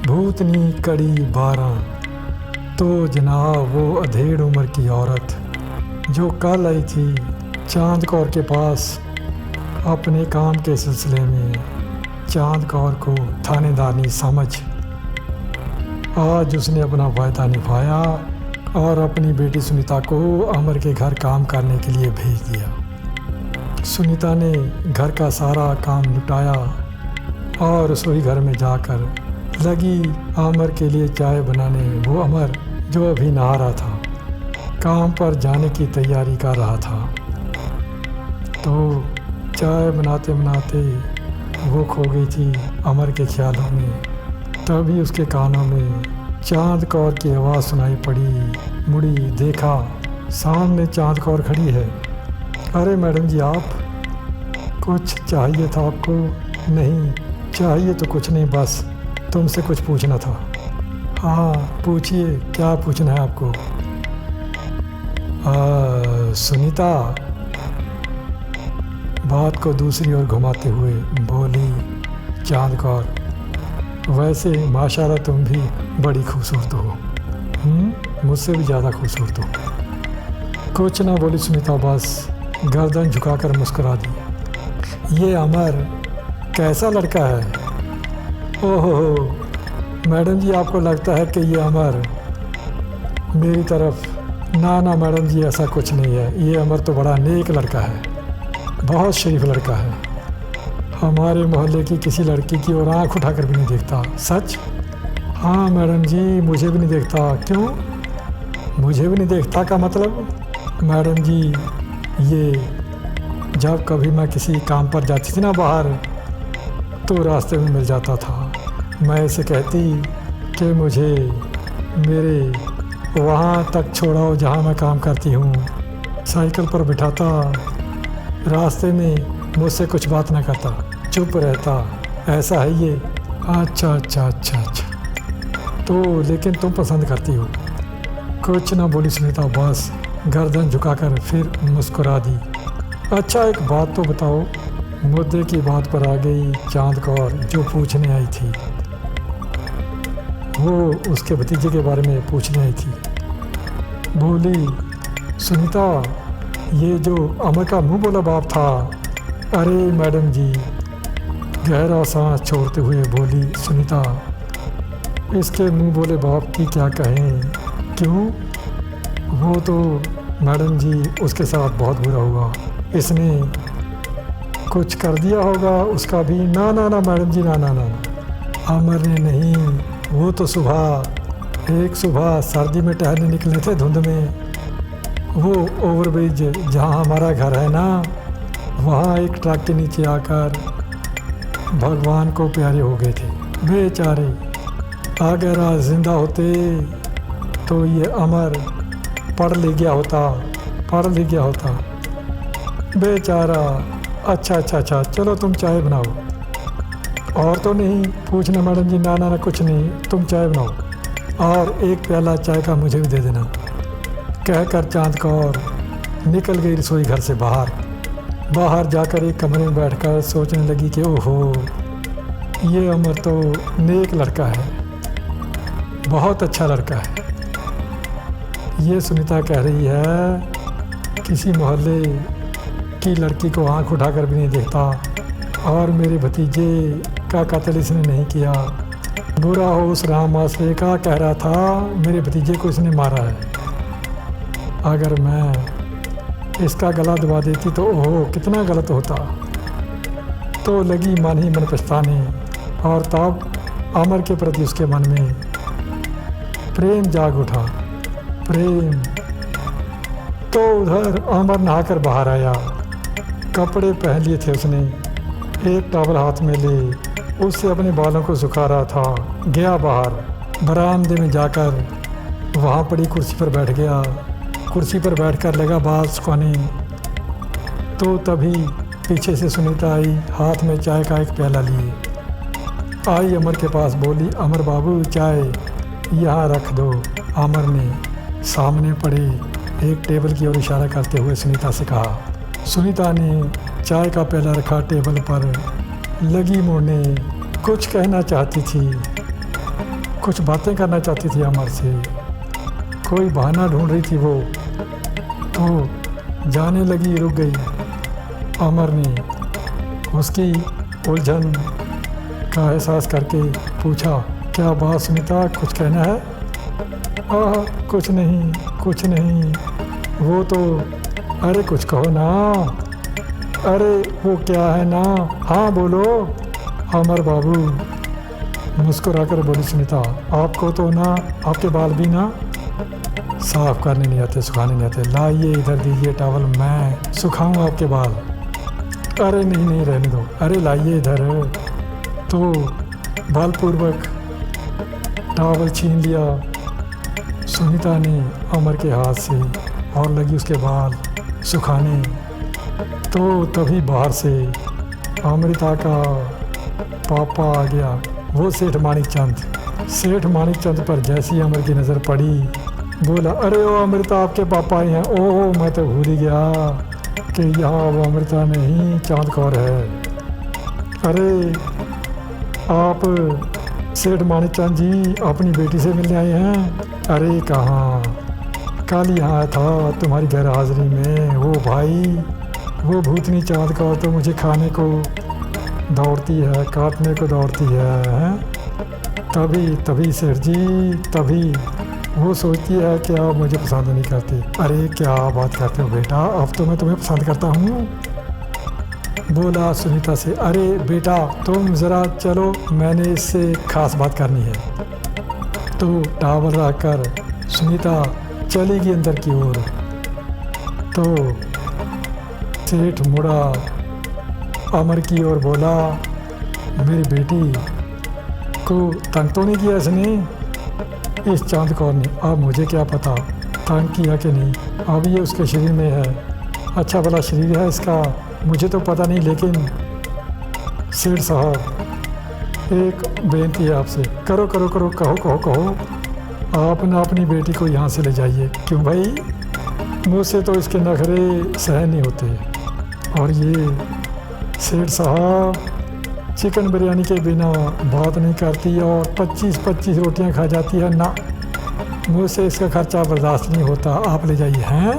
भूतनी कड़ी 12। तो जनाब वो अधेड़ उम्र की औरत जो कल आई थी चांद कौर के पास अपने काम के सिलसिले में, चांद कौर को थानेदारनी समझ आज उसने अपना वायदा निभाया और अपनी बेटी सुनीता को अमर के घर काम करने के लिए भेज दिया। सुनीता ने घर का सारा काम निपटाया और रसोई घर में जाकर लगी अमर के लिए चाय बनाने। वो अमर जो अभी नहा रहा था, काम पर जाने की तैयारी कर रहा था, तो चाय बनाते बनाते वो खो गई थी अमर के ख्यालों में। तभी उसके कानों में चांद कौर की आवाज़ सुनाई पड़ी। मुड़ी देखा, सामने चांद कौर खड़ी है। अरे मैडम जी, आप कुछ चाहिए था आपको? नहीं चाहिए तो कुछ नहीं, बस तुमसे कुछ पूछना था। हाँ पूछिए, क्या पूछना है आपको? सुनीता बात को दूसरी ओर घुमाते हुए बोली चांद कौर, वैसे माशाल्लाह तुम भी बड़ी खूबसूरत हो, मुझसे भी ज़्यादा खूबसूरत हो। कुछ ना बोली सुनीता, बस गर्दन झुकाकर मुस्कुरा दी। ये अमर कैसा लड़का है? ओहो मैडम जी, आपको लगता है कि ये अमर मेरी तरफ? ना ना मैडम जी, ऐसा कुछ नहीं है। ये अमर तो बड़ा नेक लड़का है, बहुत शरीफ लड़का है। हमारे मोहल्ले की किसी लड़की की ओर आँख उठाकर भी नहीं देखता। सच? हाँ मैडम जी, मुझे भी नहीं देखता। क्यों मुझे भी नहीं देखता का मतलब? मैडम जी, ये जब कभी मैं किसी काम पर जाती थी ना बाहर, तो रास्ते में मिल जाता था। मैं इसे कहती कि मुझे मेरे वहाँ तक छोड़ाओ जहाँ मैं काम करती हूँ। साइकिल पर बिठाता, रास्ते में मुझसे कुछ बात ना करता, चुप रहता। ऐसा है ये? अच्छा अच्छा अच्छा अच्छा, तो लेकिन तुम पसंद करती हो? कुछ ना बोली सुनीता, बस गर्दन झुकाकर फिर मुस्कुरा दी। अच्छा एक बात तो बताओ। मुद्दे की बात पर आ गई चांद कौर, जो पूछने आई थी। वो उसके भतीजे के बारे में पूछने आई थी। बोली सुनीता, ये जो अमर का मुंह बोला बाप था। अरे मैडम जी, गहरा सांस छोड़ते हुए बोली सुनीता, इसके मुंह बोले बाप की क्या कहें? क्यों? वो तो मैडम जी उसके साथ बहुत बुरा हुआ, इसने कुछ कर दिया होगा उसका भी। ना ना ना मैडम जी, ना ना ना, अमर ने नहीं। वो तो एक सुबह सर्दी में टहलने निकले थे धुंध में। वो ओवरब्रिज जहाँ हमारा घर है ना, वहाँ एक ट्रक के नीचे आकर भगवान को प्यारे हो गए थे बेचारे। अगर आज जिंदा होते तो ये अमर पढ़ लिख गया होता बेचारा। अच्छा अच्छा अच्छा, चलो तुम चाय बनाओ। और तो नहीं पूछना मैडम जी? ना ना ना कुछ नहीं, तुम चाय बनाओ और एक प्याला चाय का मुझे भी दे देना। कहकर चांद कौर निकल गई रसोई घर से बाहर जाकर एक कमरे में बैठकर सोचने लगी कि ओहो, ये अमर तो नेक लड़का है, बहुत अच्छा लड़का है। ये सुनीता कह रही है किसी मोहल्ले की लड़की को आंख उठाकर भी नहीं देखता, और मेरे भतीजे का कत्ल इसने नहीं किया। बुरा हो उस राम आसरे का, कह रहा था मेरे भतीजे को इसने मारा है। अगर मैं इसका गला दबा देती तो ओहो कितना गलत होता। तो लगी मन ही मन पछताने, और तब अमर के प्रति उसके मन में प्रेम जाग उठा। प्रेम। तो उधर अमर नहाकर बाहर आया, कपड़े पहन लिए थे उसने, एक टॉवल हाथ में ले उससे अपने बालों को सुखा रहा था। गया बाहर, बरामदे में जाकर वहाँ पड़ी कुर्सी पर बैठ गया। कुर्सी पर बैठकर लगा बाल सुखाने। तो तभी पीछे से सुनीता आई, हाथ में चाय का एक प्याला लिए। आई अमर के पास, बोली अमर बाबू चाय यहाँ रख दो। अमर ने सामने पड़े एक टेबल की ओर इशारा करते हुए सुनीता से कहा। सुनीता ने चाय का प्याला रखा टेबल पर, लगी मुड़ने, कुछ कहना चाहती थी कुछ बातें करना चाहती थी अमर से, कोई बहाना ढूंढ रही थी वो, तो जाने लगी, रुक गई। अमर ने उसकी उलझन का एहसास करके पूछा, क्या बात सुनीता, कुछ कहना है? कुछ नहीं, कुछ नहीं। वो तो, अरे कुछ कहो ना, अरे वो क्या है ना, हाँ बोलो। अमर बाबू मुस्कुराकर बोली सुनीता, आपको तो ना आपके बाल भी ना साफ करने नहीं आते, सुखाने नहीं आते। लाइए इधर दीजिए टॉवल, मैं सुखाऊं आपके बाल। अरे नहीं नहीं रहने दो, अरे लाइए इधर। तो बलपूर्वक टॉवल छीन लिया सुनीता ने अमर के हाथ से और लगी उसके बाल सुखाने। तो तभी बाहर से अमृता का पापा आ गया, वो सेठ माणिकचंद। सेठ माणिकचंद पर जैसी अमर की नज़र पड़ी, बोला, अरे ओ अमृता, आपके पापा आए हैं। ओह, मैं तो भूल ही गया कि यहाँ वो अमृता नहीं, चांद कौर है। अरे आप सेठ माणिकचंद जी अपनी बेटी से मिलने आए हैं? अरे कहाँ, कल यहाँ था तुम्हारी गैर हाजिरी में। वो भाई, वो भूतनी चांद कौर तो मुझे खाने को दौड़ती है, काटने को दौड़ती है। तभी सेठ जी, तभी वो सोचती है कि आप मुझे पसंद नहीं करते। अरे क्या बात करते हो बेटा, अब तो मैं तुम्हें पसंद करता हूँ, बोला सुनीता से। अरे बेटा तुम ज़रा चलो, मैंने इससे खास बात करनी है। तो टावल रखकर सुनीता चली गई अंदर की ओर। तो सेठ मुड़ा अमर की ओर, बोला, मेरी बेटी को तंग तो नहीं किया इसने, इस चांद कौर ने? अब मुझे क्या पता तंग किया कि नहीं, अब ये उसके शरीर में है, अच्छा भला शरीर है इसका, मुझे तो पता नहीं। लेकिन सेठ साहब एक बेनती है आपसे, करो करो करो, कहो कहो कहो, आप ना अपनी बेटी को यहाँ से ले जाइए। क्यों भाई, मुझसे तो इसके नखरे सहन नहीं होते। और ये सेठ साहब चिकन बिरयानी के बिना बात नहीं करती और 25-25 रोटियां खा जाती है ना, मुझसे इसका खर्चा बर्दाश्त नहीं होता, आप ले जाइए। हैं,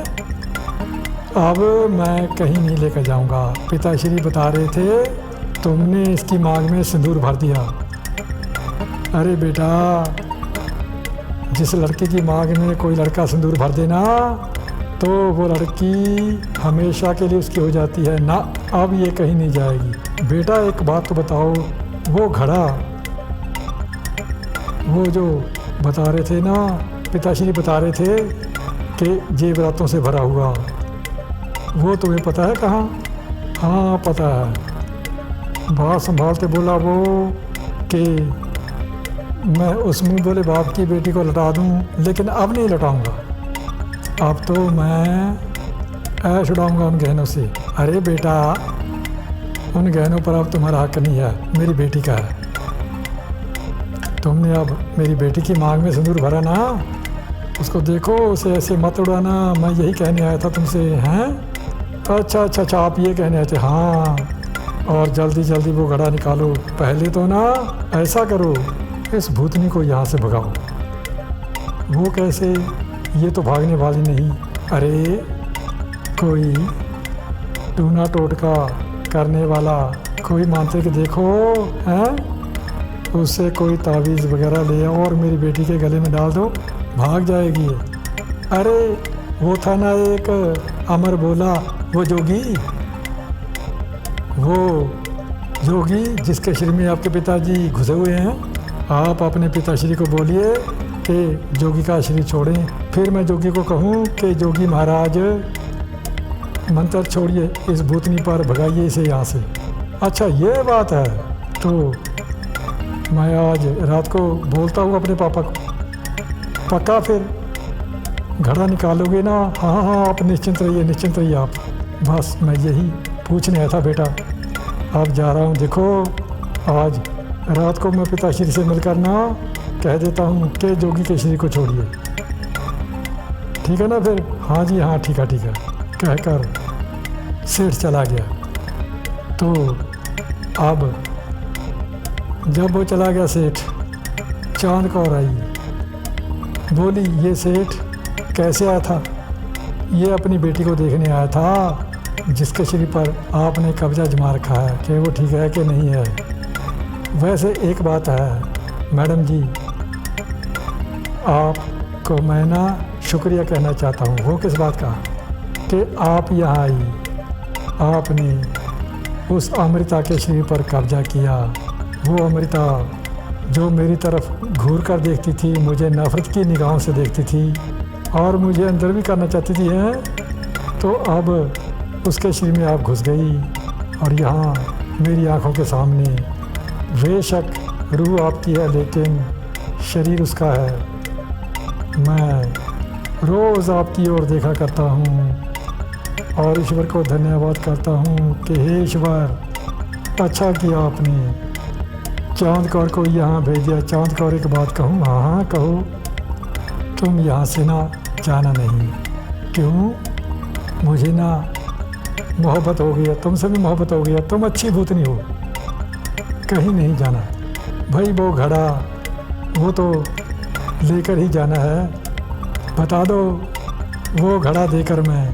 अब मैं कहीं नहीं लेकर जाऊंगा। पिताश्री बता रहे थे तुमने इसकी मांग में सिंदूर भर दिया। अरे बेटा, जिस लड़के की मांग में कोई लड़का सिंदूर भर देना तो वो लड़की हमेशा के लिए उसकी हो जाती है ना, अब ये कहीं नहीं जाएगी। बेटा एक बात तो बताओ, वो घड़ा, वो जो बता रहे थे ना, पिताश्री बता रहे थे कि जेवरातों से भरा हुआ, वो तुम्हें पता है कहाँ? हाँ पता है। बात संभालते बोला वो कि मैं उस मुँह बोले बाप की बेटी को लौटा दूँ, लेकिन अब नहीं लौटाऊँगा, अब तो मैं ऐश उड़ाऊँगा उन गहनों से। अरे बेटा, उन गहनों पर अब तुम्हारा हक नहीं है, मेरी बेटी का है। तुमने अब मेरी बेटी की मांग में सिंदूर भरा ना, उसको देखो, उसे ऐसे मत उड़ाना, मैं यही कहने आया था तुमसे। हैं, अच्छा अच्छा अच्छा, आप ये कहने आए थे? हाँ, और जल्दी जल्दी वो घड़ा निकालो। पहले तो ना ऐसा करो, इस भूतनी को यहाँ से भगाओ। वो कैसे, ये तो भागने वाली नहीं। अरे कोई टूना टोटका करने वाला कोई मानते कि देखो, हैं, उससे कोई तावीज़ वगैरह ले आओ और मेरी बेटी के गले में डाल दो, भाग जाएगी। अरे वो था ना एक, अमर बोला, वो जोगी, वो जोगी जिसके शरीर में आपके पिताजी घुसे हुए हैं, आप अपने पिताश्री को बोलिए कि जोगी का शरीर छोड़ें। फिर मैं जोगी को कहूँ कि जोगी महाराज मंत्र छोड़िए, इस भूतनी पर भगाइए इसे यहाँ से। अच्छा ये बात है, तो मैं आज रात को बोलता हूँ अपने पापा को, पक्का? फिर घड़ा निकालोगे ना? हाँ हाँ, आप निश्चिंत रहिए आप। बस मैं यही पूछने आया था बेटा, अब जा रहा हूँ। देखो आज रात को मैं पिताश्री से मिलकर ना कह देता हूँ कि जोगी के शरीर को छोड़िए, ठीक है ना? फिर हाँ जी हाँ, ठीक है कहकर सेठ चला गया। तो अब जब वो चला गया सेठ, चांद कौर आई, बोली ये सेठ कैसे आया था? ये अपनी बेटी को देखने आया था जिसके शरीर पर आपने कब्जा जमा रखा है कि वो ठीक है कि नहीं है। वैसे एक बात है मैडम जी, आपको मैं ना शुक्रिया कहना चाहता हूँ। वो किस बात का? कि आप यहाँ आई, आपने उस अमृता के शरीर पर कब्जा किया। वो अमृता जो मेरी तरफ घूर कर देखती थी, मुझे नफ़रत की निगाहों से देखती थी और मुझे अंदर भी करना चाहती थी हैं, तो अब उसके शरीर में आप घुस गई और यहाँ मेरी आंखों के सामने बेशक रूह आपकी है लेकिन शरीर उसका है। मैं रोज़ आपकी ओर देखा करता हूँ और ईश्वर को धन्यवाद करता हूँ कि हे ईश्वर अच्छा किया आपने चांद कौर को यहाँ भेज दिया। चांद कौर एक बात कहूँ? हाँ हाँ कहो। तुम यहाँ से ना जाना नहीं। क्यों? मुझे ना मोहब्बत हो गई है, तुमसे भी मोहब्बत हो गई है। तुम अच्छी भूतनी हो, कहीं नहीं जाना भाई। वो घड़ा वो तो लेकर ही जाना है। बता दो वो घड़ा देकर मैं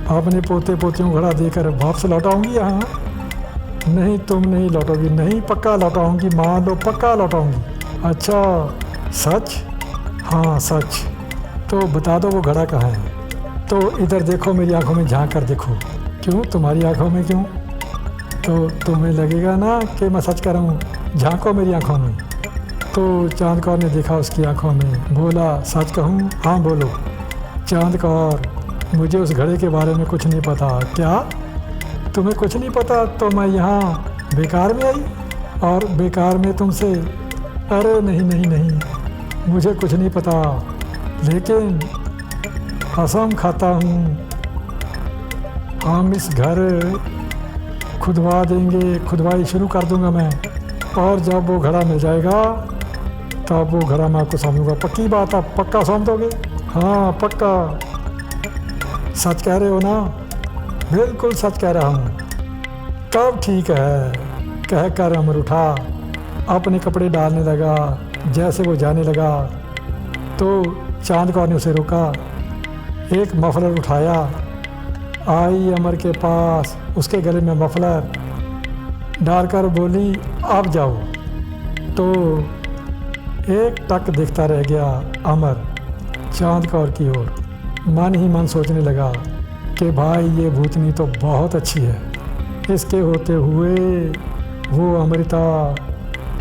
अपने पोते पोतियों घड़ा देकर वापस लौटाऊंगी यहाँ? नहीं, तुम नहीं लौटोगी। नहीं, पक्का लौटाऊंगी। मान लो पक्का लौटाऊंगी। अच्छा सच? हाँ सच। तो बता दो वो घड़ा कहाँ है? तो इधर देखो, मेरी आंखों में झांक कर देखो। क्यों? तुम्हारी आंखों में क्यों? तो तुम्हें लगेगा ना कि मैं सच कह रहा हूँ। झांको मेरी आंखों में। तो चांद कौर ने देखा उसकी आंखों में, बोला सच कहूँ? हाँ बोलो। चांद कौर, मुझे उस घड़े के बारे में कुछ नहीं पता। क्या तुम्हें कुछ नहीं पता? तो मैं यहाँ बेकार में आई और बेकार में तुमसे? अरे नहीं नहीं नहीं, मुझे कुछ नहीं पता, लेकिन कसम खाता हूँ हम इस घर खुदवा देंगे। खुदवाई शुरू कर दूंगा मैं और जब वो घड़ा मिल जाएगा तब वो घड़ा मैं आपको सौंप दूँगा। पक्की बात है? पक्का सौंप दोगे? हाँ पक्का। सच कह रहे हो ना? बिल्कुल सच कह रहा हूँ। तब ठीक है, कह कर अमर उठा, अपने कपड़े डालने लगा। जैसे वो जाने लगा तो चांद कौर ने उसे रोका, एक मफलर उठाया, आई अमर के पास, उसके गले में मफलर डालकर बोली अब जाओ। तो एक टक देखता रह गया अमर चांद कौर की ओर। मन ही मन सोचने लगा कि भाई ये भूतनी तो बहुत अच्छी है। इसके होते हुए वो अमृता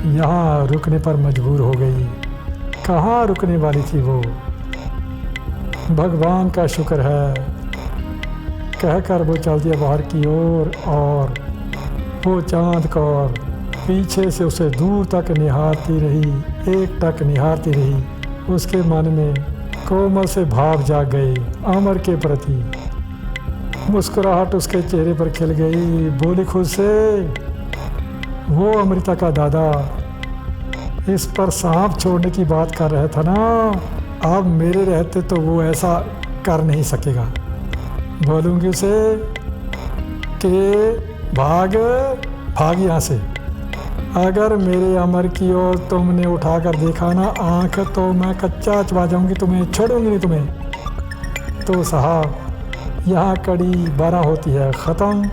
यहाँ रुकने पर मजबूर हो गई। कहाँ रुकने वाली थी वो? भगवान का शुक्र है, कहकर वो चल दिया बाहर की ओर और वो चांद कौर पीछे से उसे दूर तक निहारती रही, एक टक निहारती रही। उसके मन में कोमल से भाव जाग गए अमर के प्रति। मुस्कुराहट उसके चेहरे पर खिल गई। बोली खुद से, वो अमृता का दादा इस पर सांप छोड़ने की बात कर रहा था ना, अब मेरे रहते तो वो ऐसा कर नहीं सकेगा। बोलूँगी उसे कि भाग भाग यहाँ से। अगर मेरे अमर की ओर तुमने उठाकर देखा ना आँख, तो मैं कच्चा चबा जाऊँगी तुम्हें, छोड़ूंगी नहीं तुम्हें। तो साहब यहाँ कड़ी 12 होती है ख़त्म,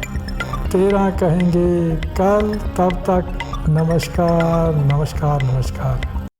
13 कहेंगे कल। तब तक नमस्कार नमस्कार नमस्कार।